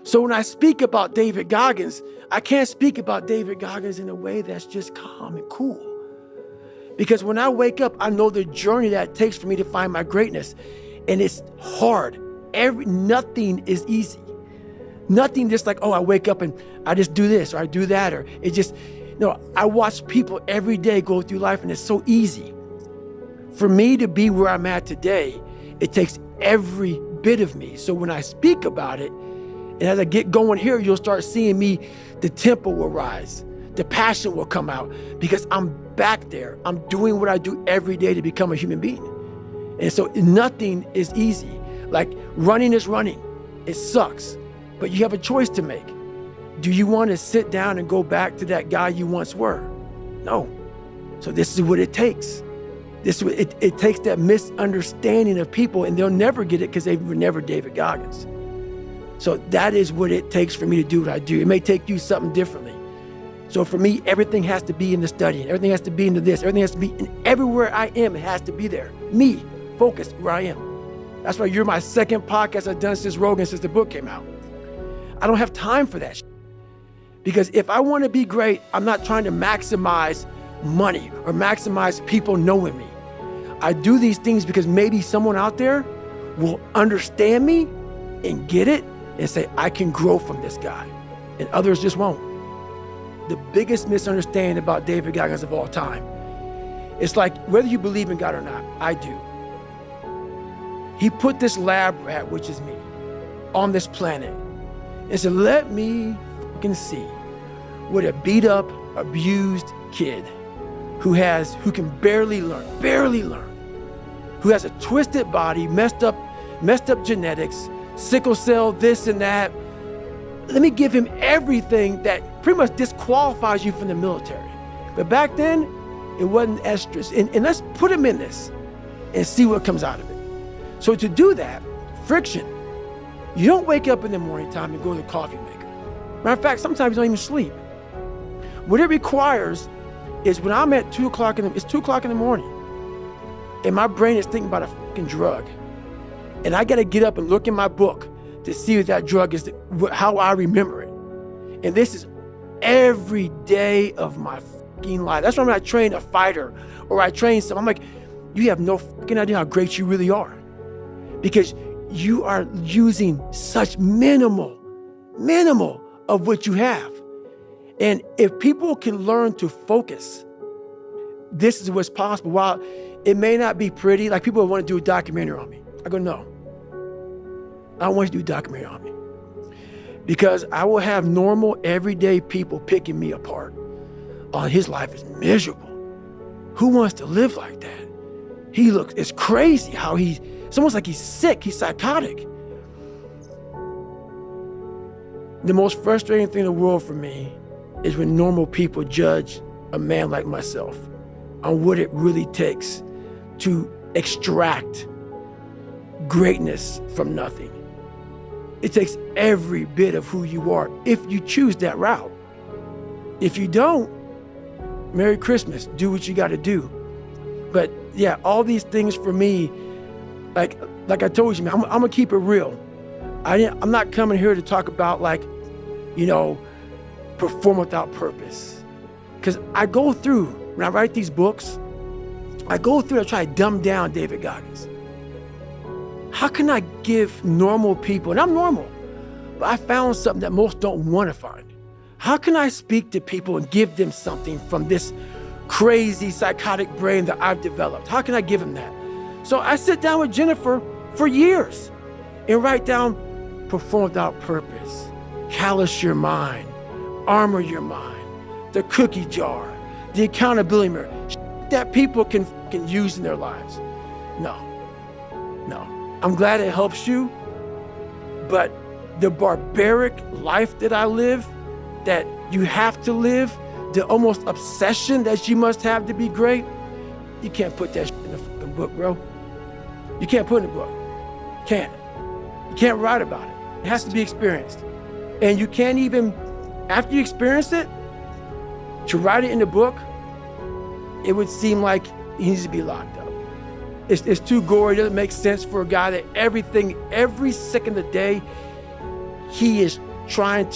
So when I speak about David Goggins, I can't speak about David Goggins in a way that's just calm and cool. Because when I wake up, I know the journey that it takes for me to find my greatness. And it's hard. Nothing is easy. Nothing just like, oh, I wake up and I just do this or I do that, or it just, no, I watch people every day go through life and it's so easy. For me to be where I'm at today, it takes every bit of me. So when I speak about it, and as I get going here, you'll start seeing me, the tempo will rise, the passion will come out because I'm back there. I'm doing what I do every day to become a human being. And so nothing is easy. Like running is running. It sucks, but you have a choice to make. Do you want to sit down and go back to that guy you once were? No. So this is what it takes. It takes that misunderstanding of people, and they'll never get it because they were never David Goggins. So that is what it takes for me to do what I do. It may take you something differently. So for me, everything has to be in the studying. Everything has to be into this. Everything has to be in everywhere I am. It has to be there. Me, focused where I am. That's why you're my second podcast I've done since the book came out. I don't have time for that shit. Because if I want to be great, I'm not trying to maximize money or maximize people knowing me. I do these things because maybe someone out there will understand me and get it and say, I can grow from this guy. And others just won't. The biggest misunderstanding about David Goggins of all time, it's like whether you believe in God or not, I do. He put this lab rat, which is me, on this planet and said, let me fucking see what a beat up, abused kid who can barely learn, who has a twisted body, messed up genetics, sickle cell, this and that. Let me give him everything that pretty much disqualifies you from the military. But back then, it wasn't estrus. And let's put him in this and see what comes out of it. So to do that, friction, you don't wake up in the morning time and go to the coffee maker. Matter of fact, sometimes you don't even sleep. What it requires is when I'm at 2 o'clock it's 2 o'clock in the morning and my brain is thinking about a fucking drug. And I got to get up and look in my book to see what that drug is, how I remember it. And this is every day of my fucking life. That's why when I train a fighter or I train someone, I'm like, you have no fucking idea how great you really are. Because you are using such minimal of what you have. And if people can learn to focus, this is what's possible. While it may not be pretty, like people want to do a documentary on me. I go, no. I don't want you to do a documentary on me. Because I will have normal, everyday people picking me apart. Oh, his life is miserable. Who wants to live like that? It's crazy how it's almost like he's sick, he's psychotic. The most frustrating thing in the world for me is when normal people judge a man like myself on what it really takes to extract greatness from nothing. It takes every bit of who you are if you choose that route. If you don't, Merry Christmas, do what you got to do. But yeah, all these things for me, like I told you, man, I'm gonna keep it real. I'm not coming here to talk about perform without purpose. Because I go through, when I write these books, I try to dumb down David Goggins. How can I give normal people, and I'm normal, but I found something that most don't want to find. How can I speak to people and give them something from this crazy psychotic brain that I've developed? How can I give them that? So I sit down with Jennifer for years and write down perform without purpose, callous your mind, armor your mind, the cookie jar, the accountability mirror, that people can use in their lives. No. I'm glad it helps you, but the barbaric life that I live, that you have to live, the almost obsession that you must have to be great, you can't put that in the fucking book, bro. You can't put it in the book. You can't write about it. It has to be experienced. And you can't even, after you experience it, to write it in the book, it would seem like he needs to be locked up. It's too gory. It doesn't make sense for a guy that every second of the day, he is trying to